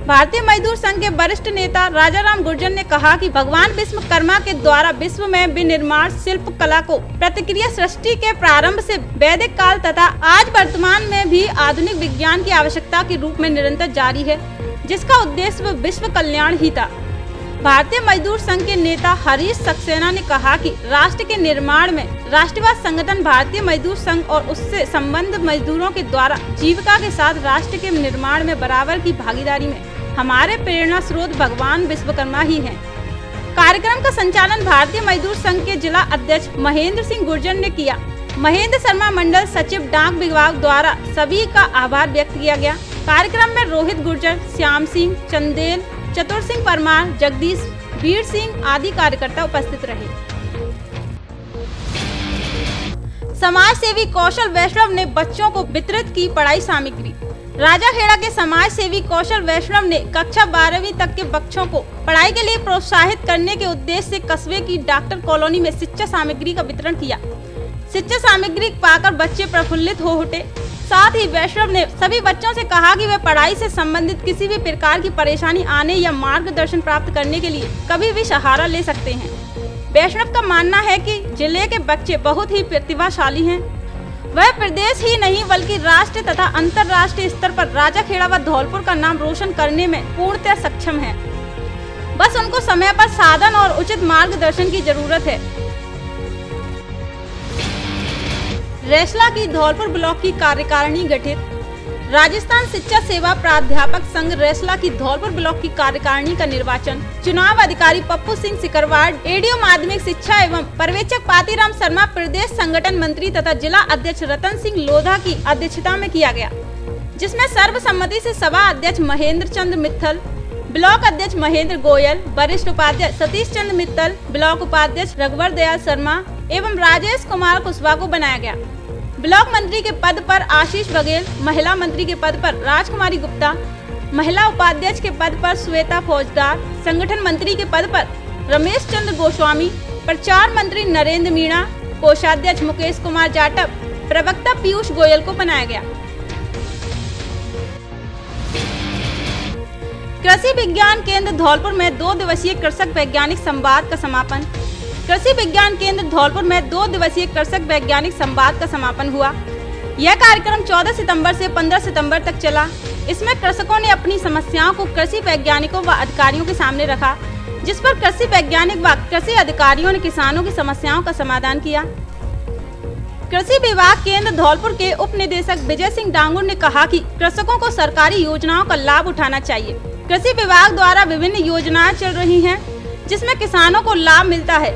भारतीय मजदूर संघ के वरिष्ठ नेता राजाराम गुर्जर ने कहा कि भगवान विश्वकर्मा के द्वारा विश्व में विनिर्माण शिल्प कला को प्रतिक्रिया सृष्टि के प्रारंभ से वैदिक काल तथा आज वर्तमान में भी आधुनिक विज्ञान की आवश्यकता के रूप में निरंतर जारी है, जिसका उद्देश्य विश्व कल्याण ही था। भारतीय मजदूर संघ के नेता हरीश सक्सेना ने कहा कि राष्ट्र के निर्माण में राष्ट्रवाद संगठन भारतीय मजदूर संघ और उससे संबद्ध मजदूरों के द्वारा जीविका के साथ राष्ट्र के निर्माण में बराबर की भागीदारी में हमारे प्रेरणा स्रोत भगवान विश्वकर्मा ही हैं। कार्यक्रम का संचालन भारतीय मजदूर संघ के जिला अध्यक्ष महेंद्र सिंह गुर्जर ने किया। महेंद्र शर्मा मंडल सचिव डाक विभाग द्वारा सभी का आभार व्यक्त किया गया। कार्यक्रम में रोहित गुर्जर, श्याम सिंह, चंदेल, चतुर सिंह परमार, जगदीश, वीर सिंह आदि कार्यकर्ता उपस्थित रहे। समाज सेवी कौशल वैष्णव ने बच्चों को वितरित की पढ़ाई सामग्री। राजाखेड़ा के समाज सेवी कौशल वैष्णव ने कक्षा 12वीं तक के बच्चों को पढ़ाई के लिए प्रोत्साहित करने के उद्देश्य से कस्बे की डॉक्टर कॉलोनी में शिक्षा सामग्री का वितरण किया। शिक्षा सामग्री पाकर बच्चे प्रफुल्लित हो उठे। साथ ही वैष्णव ने सभी बच्चों से कहा कि वे पढ़ाई से संबंधित किसी भी प्रकार की परेशानी आने या मार्गदर्शन प्राप्त करने के लिए कभी भी सहारा ले सकते हैं। वैष्णव का मानना है कि जिले के बच्चे बहुत ही प्रतिभाशाली हैं। वह प्रदेश ही नहीं बल्कि राष्ट्र तथा अंतर्राष्ट्रीय स्तर पर राजाखेड़ा व धौलपुर का नाम रोशन करने में पूर्णतः सक्षम है। बस उनको समय पर साधन और उचित मार्गदर्शन की जरूरत है। रेसला की धौलपुर ब्लॉक की कार्यकारिणी गठित। राजस्थान शिक्षा सेवा प्राध्यापक संघ रेसला की धौलपुर ब्लॉक की कार्यकारिणी का निर्वाचन चुनाव अधिकारी पप्पू सिंह सिकरवाड़, एडीओ माध्यमिक शिक्षा एवं पर्यवेक्षक पातीराम शर्मा, प्रदेश संगठन मंत्री तथा जिला अध्यक्ष रतन सिंह लोधा की अध्यक्षता में किया गया, जिसमें सर्वसम्मति से सभा अध्यक्ष महेंद्र चंद्र मित्तल, ब्लॉक अध्यक्ष महेंद्र गोयल, वरिष्ठ उपाध्यक्ष सतीश चंद्र मित्तल, ब्लॉक उपाध्यक्ष रघुवर दयाल शर्मा एवं राजेश कुमार कुशवाहा को बनाया गया। ब्लॉक मंत्री के पद पर आशीष बघेल, महिला मंत्री के पद पर राजकुमारी गुप्ता, महिला उपाध्यक्ष के पद पर श्वेता फौजदार, संगठन मंत्री के पद पर रमेश चंद्र गोस्वामी, प्रचार मंत्री नरेंद्र मीणा, कोषाध्यक्ष मुकेश कुमार जाटव, प्रवक्ता पीयूष गोयल को बनाया गया। कृषि विज्ञान केंद्र धौलपुर में 2 दिवसीय कृषक वैज्ञानिक संवाद का समापन। कृषि विज्ञान केंद्र धौलपुर में 2 दिवसीय कृषक वैज्ञानिक संवाद का समापन हुआ। यह कार्यक्रम 14 सितंबर से 15 सितंबर तक चला। इसमें कृषकों ने अपनी समस्याओं को कृषि वैज्ञानिकों व अधिकारियों के सामने रखा, जिस पर कृषि वैज्ञानिक व कृषि अधिकारियों ने किसानों की समस्याओं का समाधान किया। कृषि विभाग केंद्र धौलपुर के उप निदेशक विजय सिंह डांगुर ने कहा कि कृषकों को सरकारी योजनाओं का लाभ उठाना चाहिए। कृषि विभाग द्वारा विभिन्न योजनाएं चल रही हैं, जिसमें किसानों को लाभ मिलता है।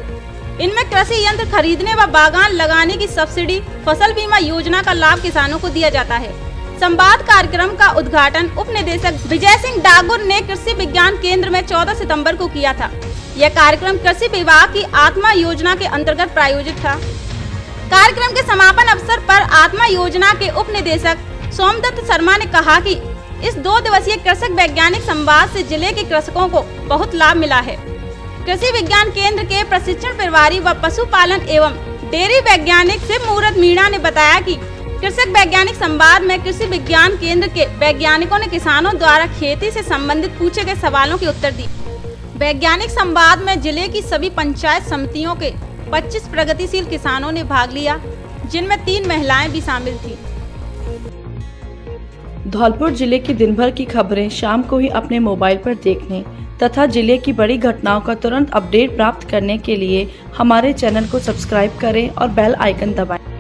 इनमें कृषि यंत्र खरीदने व बागान लगाने की सब्सिडी, फसल बीमा योजना का लाभ किसानों को दिया जाता है। संवाद कार्यक्रम का उद्घाटन उप निदेशक विजय सिंह डांगुर ने कृषि विज्ञान केंद्र में 14 सितंबर को किया था। यह कार्यक्रम कृषि विभाग की आत्मा योजना के अंतर्गत प्रायोजित था। कार्यक्रम के समापन अवसर पर आत्मा योजना के उप निदेशक सोमदत्त शर्मा ने कहा कि इस 2 दिवसीय कृषक वैज्ञानिक संवाद से जिले के कृषकों को बहुत लाभ मिला है। कृषि विज्ञान केंद्र के प्रशिक्षण प्रभारी व पशुपालन एवं डेयरी वैज्ञानिक शिव मुहूर्त मीणा ने बताया कि कृषक वैज्ञानिक संवाद में कृषि विज्ञान केंद्र के वैज्ञानिकों ने किसानों द्वारा खेती से संबंधित पूछे गए सवालों के उत्तर दिए। वैज्ञानिक संवाद में जिले की सभी पंचायत समितियों के 25 प्रगतिशील किसानों ने भाग लिया, जिनमें 3 महिलाएं भी शामिल थीं। धौलपुर जिले की दिन भर की खबरें शाम को ही अपने मोबाइल पर देखने तथा जिले की बड़ी घटनाओं का तुरंत अपडेट प्राप्त करने के लिए हमारे चैनल को सब्सक्राइब करें और बेल आइकन दबाएं।